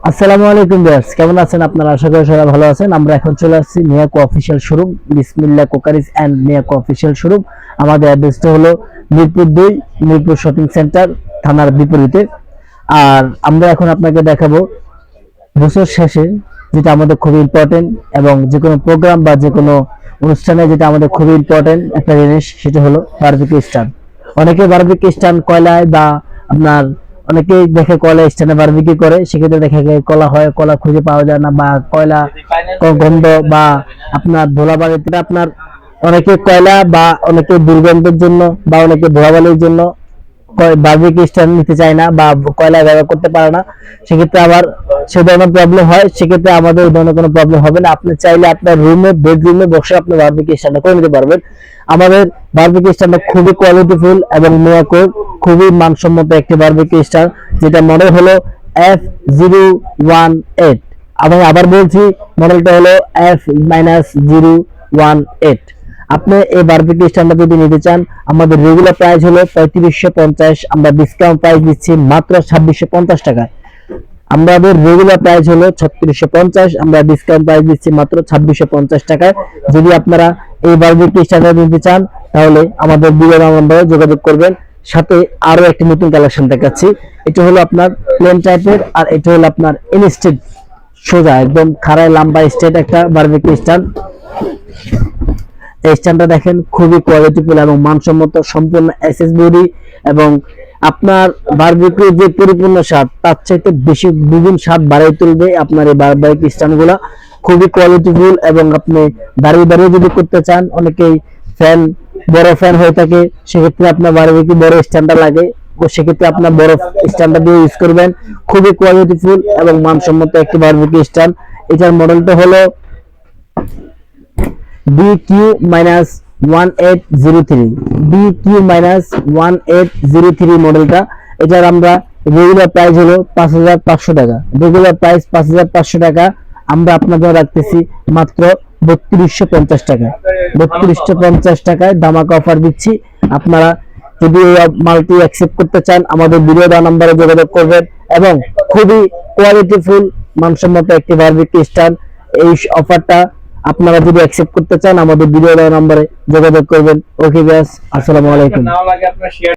আসসালামু আলাইকুম ভিউয়ার্স, কেমন আছেন আপনারা? আশা করি সবাই ভালো আছেন। আমরা এখন চলে আসছি Miyako official showroom, Bismillah crockeries and Miyako official showroom. আমাদের অ্যাড্রেসটা হলো মিরপুর 2, মিরপুর শপিং সেন্টার, থানার বিপরীতে। আর আমরা এখন আপনাকে দেখাবো বছর শেষে যেটা আমাদের খুবই ইম্পর্টেন্ট, এবং যে কোনো প্রোগ্রাম বা যে কোনো অনুষ্ঠানে যেটা আমাদের খুবই ইম্পর্টেন্ট একটা জিনিস, সেটা হলো বারবিকিউ স্ট্যান্ড। অনেকে বারবিকিউ স্ট্যান্ড কয়লায় বা আপনার অনেকেই দেখে কয়লা স্ট্যান্ডে বারবিকিউ করে, সেক্ষেত্রে দেখে কলা হয়, কলা খুঁজে পাওয়া যায় না, বা কয়লা গন্ধ বা আপনার ধুলাবালিতে আপনার অনেকে কয়লা বা অনেকে দুর্গন্ধের জন্য বা অনেকে ধুলাবালির জন্য বারবিকিউ স্ট্যান্ড নিতে চায় না বা কয়লা ব্যবহার করতে পারে না। সেক্ষেত্রে আবার সে ধরনের প্রবলেম হয়, সেক্ষেত্রে আমাদের এই ধরনের কোনো প্রবলেম হবে না। আপনি চাইলে আপনার রুমে, বেডরুমে বসে আপনি বারবিকিউ স্ট্যান্ড করে নিতে পারবেন। আমাদের বারবিকিউ স্ট্যান্ড খুবই কোয়ালিটিফুল এবং মিয়াকোর খুবই মানসম্মত একটি বারবিকিউ স্ট্যান্ড, যেটা মডেল হলো F018। আমি আবার বলছি, মডেলটা হলো F-018। আপনি এই বারবিকিউ স্ট্যান্ডটা যদি নিতে চান, আমাদের রেগুলার প্রাইস হলো 3550, আমরা ডিসকাউন্ট প্রাইস দিচ্ছি মাত্র 2650 টাকায়। আমাদের রেগুলার প্রাইস হলো 3650, আমরা ডিসকাউন্ট প্রাইস দিচ্ছি মাত্র 2650 টাকায়। যদি আপনারা এই বারবিকিউ স্ট্যান্ডটা নিতে চান, তাহলে আমাদের ভিডিও নম্বরে যোগাযোগ করবেন। সাথে আরো একটি নতুন কালেকশন দেখাচ্ছি। এটা হলো আপনার প্লেন টাইপের, আর এটা হলো আপনার ইনস্টেড, সোজা একদম খাড়ায় লম্বা স্ট্রেট একটা বারবিকিউ স্ট্যান্ড। এই স্ট্যান্ডটা দেখেন খুবই কোয়ালিটিফুল এবং মানসম্মত, সম্পূর্ণ এসএস বডি, এবং আপনার বারবিকিউ যে পরিপূর্ণ স্বাদ তার চাইতে বেশি দ্বিগুণ স্বাদ বাড়িয়ে তুলবে আপনার এই বারবিকিউ স্ট্যান্ডগুলো। খুবই কোয়ালিটিফুল, এবং আপনি দাঁড়িয়ে দাঁড়িয়ে যদি করতে চান, অনেকেই ফ্যান বড় ফ্যান হয়ে থাকে, সেক্ষেত্রে আপনার বারবিকিউ বড় স্ট্যান্ডটা লাগে, সেক্ষেত্রে আপনার বড় স্ট্যান্ডটা দিয়ে ইউজ করবেন। খুবই কোয়ালিটিফুল এবং মানসম্মত একটি বারবিকিউ স্ট্যান্ড। এটার মডেলটা হলো BQ-1803 মডেলটা। এটার আমরা রেগুলার প্রাইস হলো 5500 টাকা, রেগুলার প্রাইস 5500 টাকা। আমরা আপনাদের রাখতেছি মাত্র 3250 টাকা, 3250 টাকায় ধামাকা অফার দিচ্ছি। আপনারা যদি এই মালটি অ্যাকসেপ্ট করতে চান, আমাদের ভিডিও দেওয়া নম্বরে যোগাযোগ করবেন, এবং খুবই কোয়ালিটিফুল মানসম্মত একটি বারবিকিউ স্ট্যান্ড। এই অফারটা আপনারা যদি অ্যাকসেপ্ট করতে চান, আমাদের ভিডিও দেওয়া নম্বরে যোগাযোগ করবেন। ওকে ব্যাস, আসসালামু আলাইকুম।